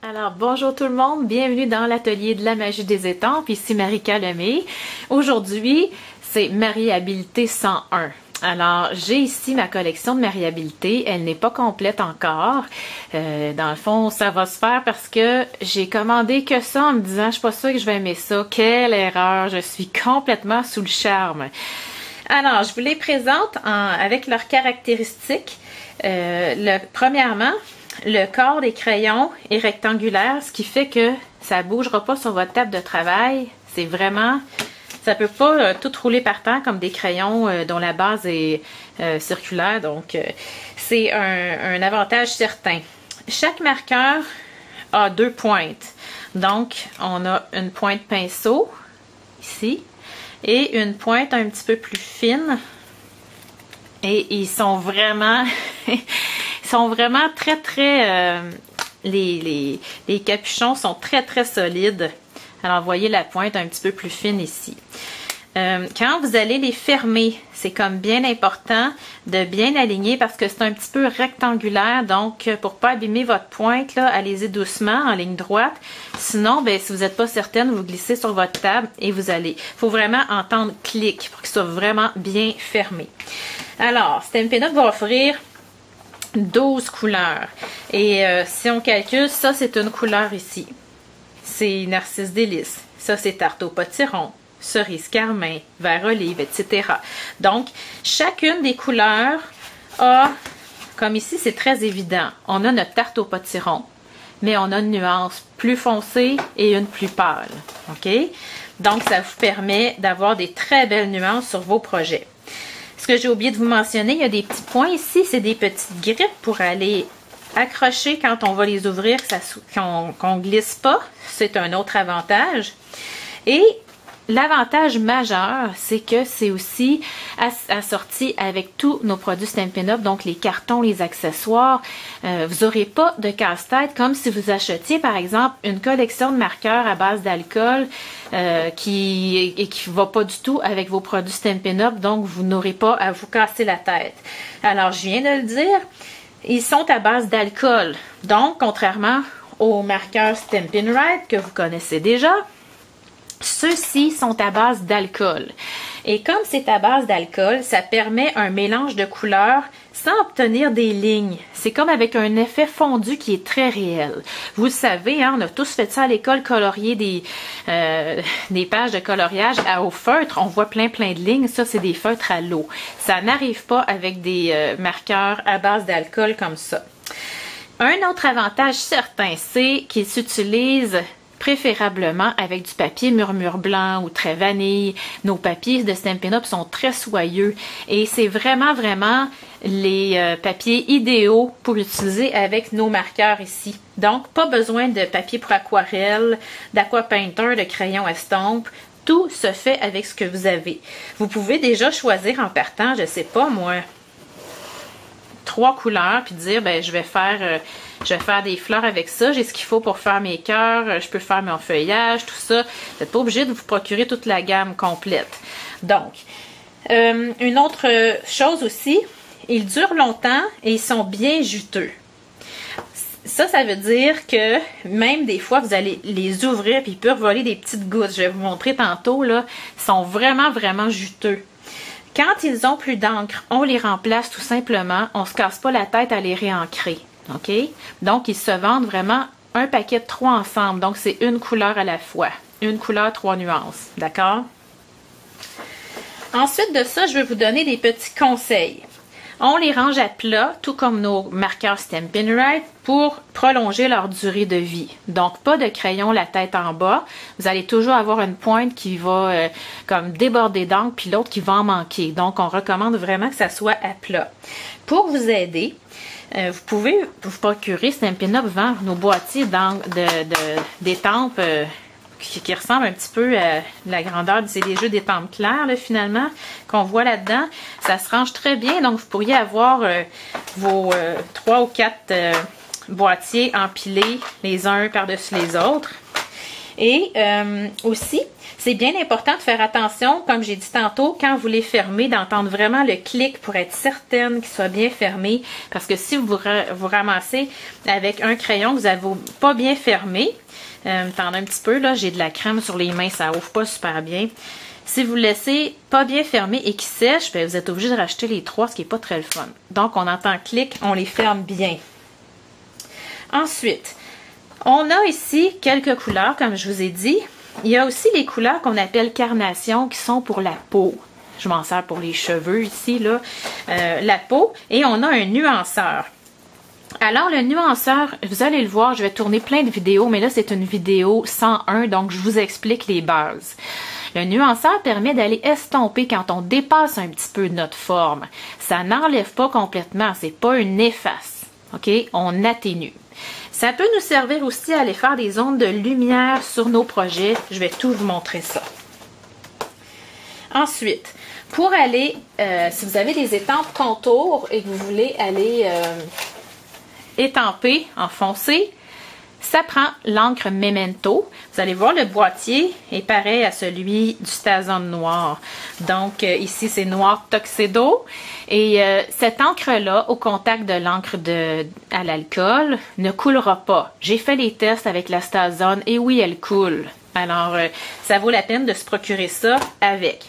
Alors, bonjour tout le monde, bienvenue dans l'atelier de la magie des étampes, ici Marika Lemay. Aujourd'hui, c'est Mariabilité 101. Alors, j'ai ici ma collection de Mariabilité, elle n'est pas complète encore. Dans le fond, ça va se faire parce que j'ai commandé que ça en me disant, je suis pas sûre que je vais aimer ça. Quelle erreur, je suis complètement sous le charme. Alors, je vous les présente avec leurs caractéristiques. Premièrement, le corps des crayons est rectangulaire, ce qui fait que ça ne bougera pas sur votre table de travail. C'est vraiment... Ça ne peut pas tout rouler par terre comme des crayons dont la base est circulaire. Donc, c'est un avantage certain. Chaque marqueur a 2 pointes. Donc, on a une pointe pinceau, ici, et une pointe un petit peu plus fine. Et ils sont vraiment... Ils sont vraiment très, les capuchons sont très solides. Alors, vous voyez la pointe un petit peu plus fine ici. Quand vous allez les fermer, c'est comme bien important de bien aligner parce que c'est un petit peu rectangulaire. Donc, pour ne pas abîmer votre pointe, là, allez-y doucement en ligne droite. Sinon, ben, si vous n'êtes pas certaine, vous glissez sur votre table et vous allez. Il faut vraiment entendre clic pour qu'il soit vraiment bien fermé. Alors, Stampin' Up va offrir 12 couleurs. Et si on calcule, ça c'est une couleur ici. C'est Narcisse Délice. Ça c'est Tarte au potiron, Cerise Carmin, Vert Olive, etc. Donc, chacune des couleurs a, comme ici c'est très évident, on a notre Tarte au potiron, mais on a une nuance plus foncée et une plus pâle. OK? Donc, ça vous permet d'avoir des très belles nuances sur vos projets. Ce que j'ai oublié de vous mentionner, il y a des petits points ici, c'est des petites grippes pour aller accrocher quand on va les ouvrir, qu'on ne glisse pas. C'est un autre avantage. Et l'avantage majeur, c'est que c'est aussi assorti avec tous nos produits Stampin' Up, donc les cartons, les accessoires. Vous n'aurez pas de casse-tête comme si vous achetiez, par exemple, une collection de marqueurs à base d'alcool qui ne va pas du tout avec vos produits Stampin' Up, donc vous n'aurez pas à vous casser la tête. Alors, je viens de le dire, ils sont à base d'alcool. Donc, contrairement aux marqueurs Stampin' Right que vous connaissez déjà, ceux-ci sont à base d'alcool. Et comme c'est à base d'alcool, ça permet un mélange de couleurs sans obtenir des lignes. C'est comme avec un effet fondu qui est très réel. Vous le savez, hein, on a tous fait ça à l'école, colorier des pages de coloriage au feutre. On voit plein de lignes. Ça, c'est des feutres à l'eau. Ça n'arrive pas avec des marqueurs à base d'alcool comme ça. Un autre avantage certain, c'est qu'ils s'utilisent préférablement avec du papier murmure blanc ou très vanille. Nos papiers de Stampin' Up sont très soyeux et c'est vraiment les papiers idéaux pour utiliser avec nos marqueurs ici. Donc, pas besoin de papier pour aquarelle, d'aqua painter, de crayon estompe. Tout se fait avec ce que vous avez. Vous pouvez déjà choisir en partant, je sais pas moi, 3 couleurs puis dire ben je vais faire des fleurs avec ça, j'ai ce qu'il faut pour faire mes cœurs, je peux faire mon feuillage, tout ça. Vous n'êtes pas obligé de vous procurer toute la gamme complète. Donc, une autre chose aussi, ils durent longtemps et ils sont bien juteux. Ça veut dire que même des fois, vous allez les ouvrir puis ils peuvent voler des petites gouttes. Je vais vous montrer tantôt, là. Ils sont vraiment juteux. Quand ils ont plus d'encre, on les remplace tout simplement. On ne se casse pas la tête à les réancrer. OK? Donc, ils se vendent vraiment un paquet de 3 ensemble. Donc, c'est une couleur à la fois. Une couleur, 3 nuances. D'accord? Ensuite de ça, je vais vous donner des petits conseils. On les range à plat, tout comme nos marqueurs Stampin' Right, pour prolonger leur durée de vie. Donc, pas de crayon la tête en bas. Vous allez toujours avoir une pointe qui va comme déborder d'encre, puis l'autre qui va en manquer. Donc, on recommande vraiment que ça soit à plat. Pour vous aider, vous pouvez vous procurer, Stampin' Up vend nos boîtiers d'étampes qui ressemblent un petit peu à la grandeur, c'est des jeux d'étampes claires là, finalement, qu'on voit là-dedans. Ça se range très bien, donc vous pourriez avoir vos 3 ou 4 boîtiers empilés les uns par-dessus les autres. Et aussi, c'est bien important de faire attention, comme j'ai dit tantôt, quand vous les fermez, d'entendre vraiment le clic pour être certaine qu'il soit bien fermé. Parce que si vous ramassez avec un crayon que vous n'avez pas bien fermé, attendez un petit peu, là, j'ai de la crème sur les mains, ça ouvre pas super bien. Si vous le laissez pas bien fermé et qu'il sèche, bien, vous êtes obligé de racheter les 3, ce qui n'est pas très le fun. Donc, on entend clic, on les ferme bien. Ensuite, on a ici quelques couleurs, comme je vous ai dit. Il y a aussi les couleurs qu'on appelle carnation, qui sont pour la peau. Je m'en sers pour les cheveux ici, là. La peau. Et on a un nuanceur. Alors, le nuanceur, vous allez le voir, je vais tourner plein de vidéos, mais là, c'est une vidéo 101, donc je vous explique les bases. Le nuanceur permet d'aller estomper quand on dépasse un petit peu notre forme. Ça n'enlève pas complètement, c'est pas une efface. OK? On atténue. Ça peut nous servir aussi à aller faire des ondes de lumière sur nos projets. Je vais tout vous montrer ça. Ensuite, pour aller, si vous avez des étampes contours et que vous voulez aller étamper, enfoncer, ça prend l'encre Memento. Vous allez voir, le boîtier est pareil à celui du Stazon noir. Donc, ici, c'est noir Tuxedo. Et cette encre-là, au contact de l'encre à l'alcool, ne coulera pas. J'ai fait les tests avec la Stazon et oui, elle coule. Alors, ça vaut la peine de se procurer ça avec.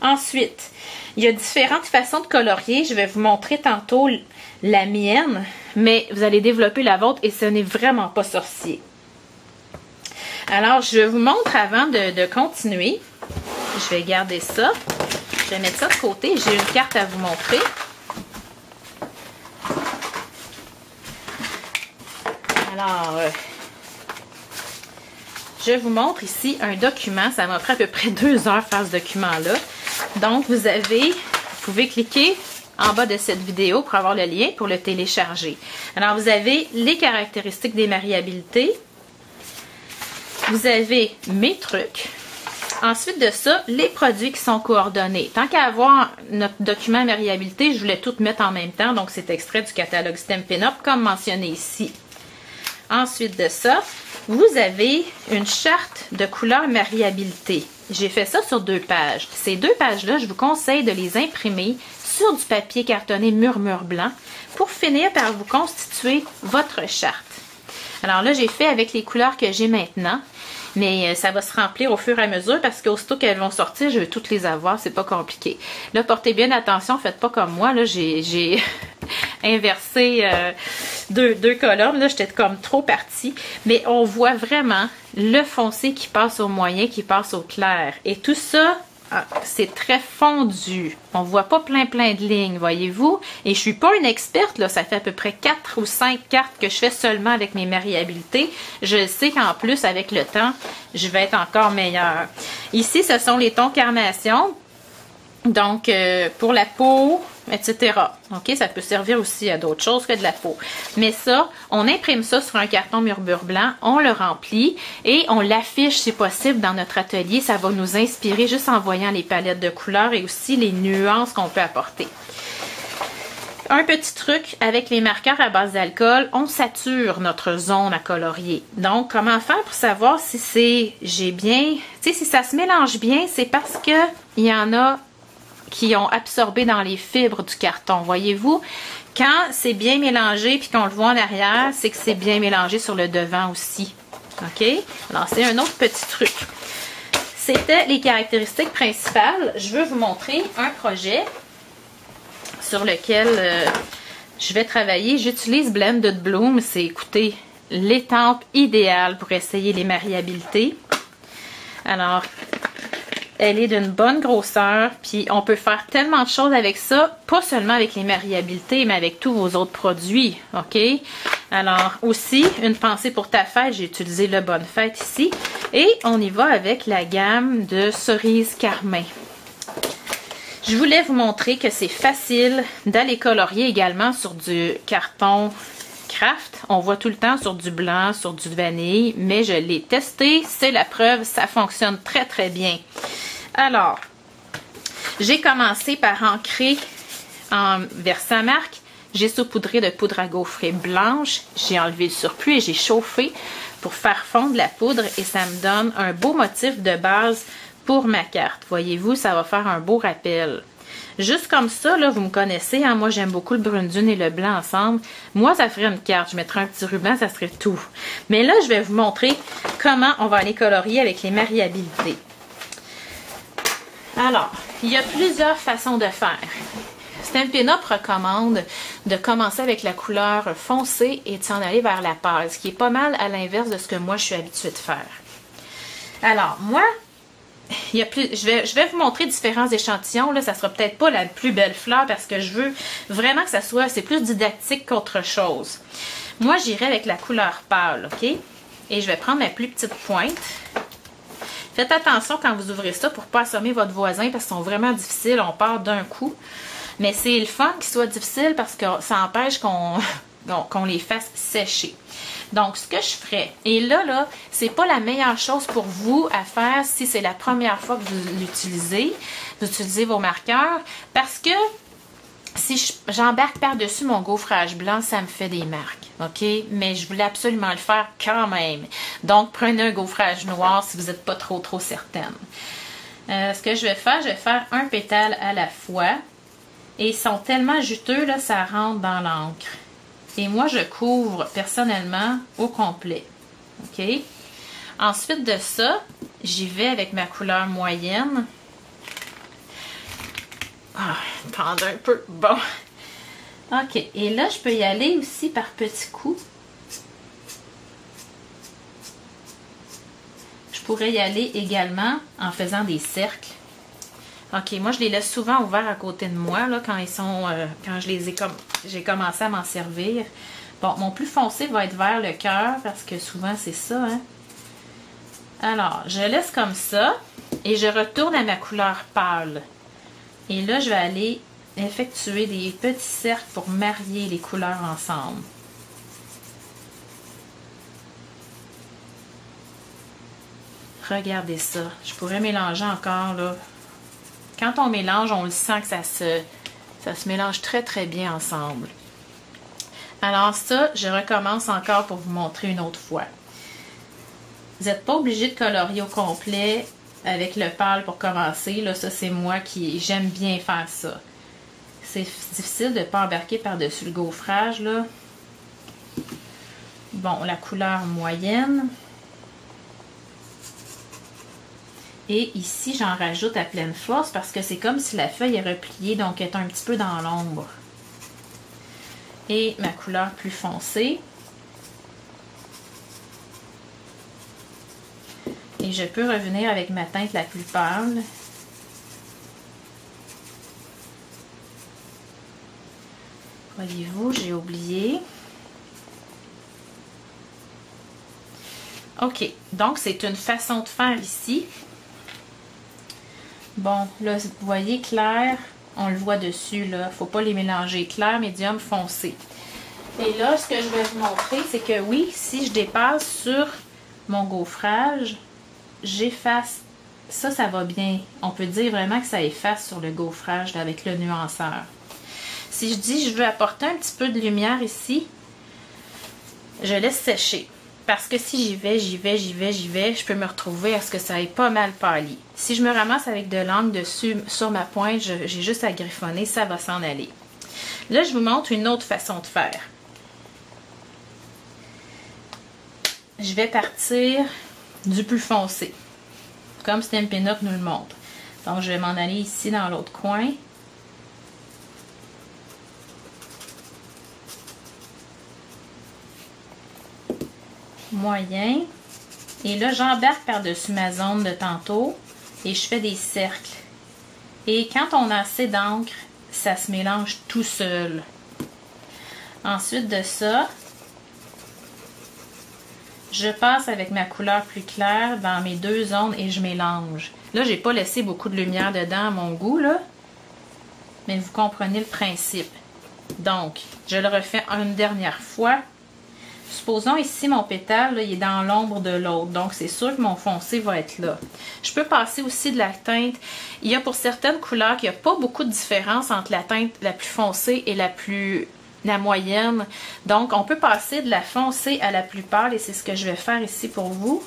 Ensuite, il y a différentes façons de colorier. Je vais vous montrer tantôt la mienne, mais vous allez développer la vôtre et ce n'est vraiment pas sorcier. Alors, je vous montre avant de continuer. Je vais garder ça. Je vais mettre ça de côté. J'ai une carte à vous montrer. Alors, je vous montre ici un document. Ça m'a pris à peu près 2 heures faire ce document-là. Donc, vous pouvez cliquer en bas de cette vidéo pour avoir le lien pour le télécharger. Alors, vous avez les caractéristiques des mariabilités. Vous avez mes trucs. Ensuite de ça, les produits qui sont coordonnés. Tant qu'à avoir notre document mariabilité, je voulais tout mettre en même temps. Donc, c'est extrait du catalogue Stampin' Up, comme mentionné ici. Ensuite de ça, vous avez une charte de couleurs mariabilité. J'ai fait ça sur 2 pages. Ces 2 pages-là, je vous conseille de les imprimer sur du papier cartonné murmure blanc pour finir par vous constituer votre charte. Alors là, j'ai fait avec les couleurs que j'ai maintenant, mais ça va se remplir au fur et à mesure parce qu'aussitôt qu'elles vont sortir, je vais toutes les avoir, c'est pas compliqué. Là, portez bien attention, faites pas comme moi, là, j'ai inversé deux colonnes, là, j'étais comme trop partie, mais on voit vraiment le foncé qui passe au moyen, qui passe au clair, et tout ça, c'est très fondu. On voit pas plein de lignes, voyez-vous? Et je suis pas une experte, là. Ça fait à peu près 4 ou 5 cartes que je fais seulement avec mes mariabilités. Je sais qu'en plus, avec le temps, je vais être encore meilleure. Ici, ce sont les tons carnation. Donc, pour la peau, etc. OK? Ça peut servir aussi à d'autres choses que de la peau. Mais ça, on imprime ça sur un carton murmure blanc, on le remplit et on l'affiche si possible dans notre atelier. Ça va nous inspirer juste en voyant les palettes de couleurs et aussi les nuances qu'on peut apporter. Un petit truc, avec les marqueurs à base d'alcool, on sature notre zone à colorier. Donc, comment faire pour savoir si si ça se mélange bien, c'est parce que il y en a qui ont absorbé dans les fibres du carton. Voyez-vous, quand c'est bien mélangé puis qu'on le voit en arrière, c'est que c'est bien mélangé sur le devant aussi. OK? Alors, c'est un autre petit truc. C'était les caractéristiques principales. Je veux vous montrer un projet sur lequel je vais travailler. J'utilise Blended Bloom. C'est, écoutez, l'étampe idéale pour essayer les mariabilités. Alors, elle est d'une bonne grosseur, puis on peut faire tellement de choses avec ça, pas seulement avec les mariabilités, mais avec tous vos autres produits, OK? Alors, aussi, une pensée pour ta fête, j'ai utilisé le Bonne Fête ici, et on y va avec la gamme de cerises carmin. Je voulais vous montrer que c'est facile d'aller colorier également sur du carton craft. On voit tout le temps sur du blanc, sur du vanille, mais je l'ai testé, c'est la preuve, ça fonctionne très bien. Alors, j'ai commencé par ancrer en Versamark. J'ai saupoudré de poudre à gaufrer blanche. J'ai enlevé le surplus et j'ai chauffé pour faire fondre la poudre et ça me donne un beau motif de base pour ma carte. Voyez-vous, ça va faire un beau rappel. Juste comme ça, là, vous me connaissez, hein, moi j'aime beaucoup le brune dune et le blanc ensemble. Moi, ça ferait une carte. Je mettrais un petit ruban, ça serait tout. Mais là, je vais vous montrer comment on va aller colorier avec les mariabilités. Alors, il y a plusieurs façons de faire. Stampin' Up recommande de commencer avec la couleur foncée et de s'en aller vers la pâle, ce qui est pas mal à l'inverse de ce que moi je suis habituée de faire. Alors, moi, je vais vous montrer différents échantillons. Là, ça sera peut-être pas la plus belle fleur parce que je veux vraiment que ça soit, c'est plus didactique qu'autre chose. Moi, j'irai avec la couleur pâle, OK? Et je vais prendre ma plus petite pointe. Faites attention quand vous ouvrez ça pour ne pas assommer votre voisin parce qu'ils sont vraiment difficiles. On part d'un coup. Mais c'est le fun qu'ils soient difficiles parce que ça empêche qu'on les fasse sécher. Donc, ce que je ferais, et là, c'est pas la meilleure chose pour vous à faire si c'est la première fois que vous utilisez vos marqueurs, parce que si j'embarque par-dessus mon gaufrage blanc, ça me fait des marques, OK? Mais je voulais absolument le faire quand même. Donc, prenez un gaufrage noir si vous n'êtes pas trop certaine. Ce que je vais faire un pétale à la fois. Et ils sont tellement juteux, là, ça rentre dans l'encre. Et moi, je couvre personnellement au complet. OK? Ensuite de ça, j'y vais avec ma couleur moyenne. Ah, attendez un peu. Bon. OK. Et là, je peux y aller aussi par petits coups. Je pourrais y aller également en faisant des cercles. OK, moi, je les laisse souvent ouverts à côté de moi, là, quand ils sont, quand j'ai commencé à m'en servir. Bon, mon plus foncé va être vers le cœur, parce que souvent, c'est ça, hein. Alors, je laisse comme ça, et je retourne à ma couleur pâle. Et là, je vais aller effectuer des petits cercles pour marier les couleurs ensemble. Regardez ça. Je pourrais mélanger encore, là. Quand on mélange, on le sent que ça se mélange très bien ensemble. Alors ça, je recommence encore pour vous montrer une autre fois. Vous n'êtes pas obligé de colorier au complet avec le pâle pour commencer. Là, ça, c'est moi qui j'aime bien faire ça. C'est difficile de ne pas embarquer par-dessus le gaufrage, là. Bon, la couleur moyenne. Et ici, j'en rajoute à pleine force parce que c'est comme si la feuille est repliée, donc elle est un petit peu dans l'ombre. Et ma couleur plus foncée. Et je peux revenir avec ma teinte la plus pâle. Voyez-vous, j'ai oublié. OK, donc c'est une façon de faire ici. Bon, là, vous voyez, clair, on le voit dessus, là. Il ne faut pas les mélanger. Clair, médium, foncé. Et là, ce que je vais vous montrer, c'est que oui, si je dépasse sur mon gaufrage, j'efface. Ça va bien. On peut dire vraiment que ça efface sur le gaufrage là, avec le nuanceur. Si je dis je veux apporter un petit peu de lumière ici, je laisse sécher. Parce que si j'y vais, je peux me retrouver à ce que ça ait pas mal pâli. Si je me ramasse avec de l'encre dessus sur ma pointe, j'ai juste à griffonner, ça va s'en aller. Là, je vous montre une autre façon de faire. Je vais partir du plus foncé, comme Stampin' Up nous le montre. Donc, je vais m'en aller ici dans l'autre coin. Moyen. Et là, j'embarque par-dessus ma zone de tantôt et je fais des cercles. Et quand on a assez d'encre, ça se mélange tout seul. Ensuite de ça, je passe avec ma couleur plus claire dans mes deux zones et je mélange. Là, j'ai pas laissé beaucoup de lumière dedans à mon goût, là. Mais vous comprenez le principe. Donc, je le refais une dernière fois. Supposons ici, mon pétale, là, il est dans l'ombre de l'autre. Donc, c'est sûr que mon foncé va être là. Je peux passer aussi de la teinte. Il y a pour certaines couleurs qu'il n'y a pas beaucoup de différence entre la teinte la plus foncée et la plus la moyenne. Donc, on peut passer de la foncée à la plus pâle et c'est ce que je vais faire ici pour vous.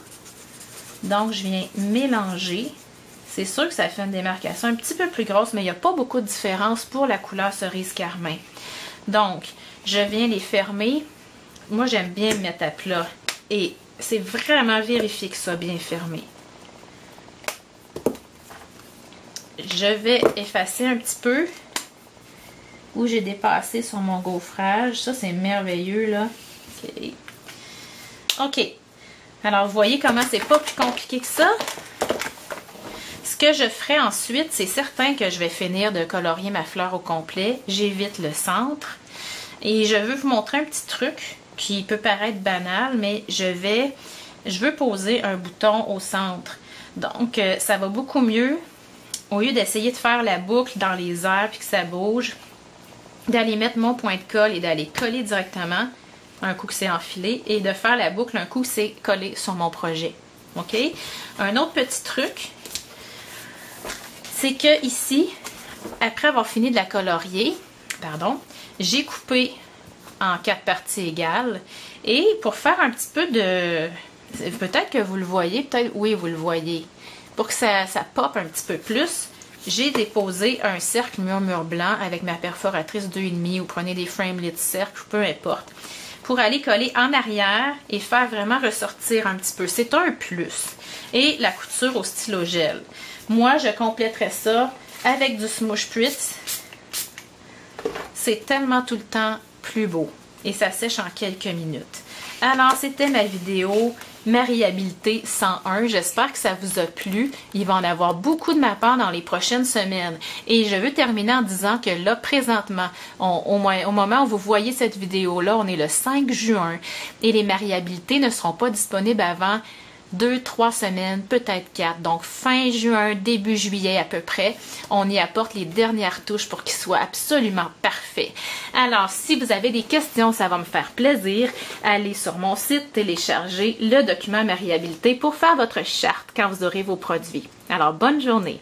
Donc, je viens mélanger. C'est sûr que ça fait une démarcation un petit peu plus grosse, mais il n'y a pas beaucoup de différence pour la couleur cerise carmin. Donc, je viens les fermer. Moi, j'aime bien me mettre à plat. Et c'est vraiment vérifier que ça soit bien fermé. Je vais effacer un petit peu où j'ai dépassé sur mon gaufrage. Ça, c'est merveilleux, là. OK. Alors, vous voyez comment c'est pas plus compliqué que ça. Ce que je ferai ensuite, c'est certain que je vais finir de colorier ma fleur au complet. J'évite le centre. Et je veux vous montrer un petit truc qui peut paraître banal, mais je veux poser un bouton au centre. Donc, ça va beaucoup mieux, au lieu d'essayer de faire la boucle dans les airs puis que ça bouge, d'aller mettre mon point de colle et d'aller coller directement un coup que c'est enfilé et de faire la boucle un coup que c'est collé sur mon projet. OK? Un autre petit truc, c'est que ici, après avoir fini de la colorier, j'ai coupé en 4 parties égales. Et pour faire un petit peu de... Peut-être que vous le voyez, peut-être oui, vous le voyez. Pour que ça pop un petit peu plus, j'ai déposé un cercle murmure blanc avec ma perforatrice 2,5 ou prenez des framelits de cercle, peu importe, pour aller coller en arrière et faire vraiment ressortir un petit peu. C'est un plus. Et la couture au stylo gel. Moi, je compléterai ça avec du Smoosh Spritz. C'est tellement tout le temps plus beau. Et ça sèche en quelques minutes. Alors, c'était ma vidéo Mariabilité 101. J'espère que ça vous a plu. Il va en avoir beaucoup de ma part dans les prochaines semaines. Et je veux terminer en disant que là, présentement, au moment où vous voyez cette vidéo-là, on est le 5 juin. Et les mariabilités ne seront pas disponibles avant 2-3 semaines, peut-être 4. Donc, fin juin, début juillet à peu près, on y apporte les dernières touches pour qu'il soit absolument parfait. Alors, si vous avez des questions, ça va me faire plaisir. Allez sur mon site, télécharger le document Mariabilité pour faire votre charte quand vous aurez vos produits. Alors, bonne journée!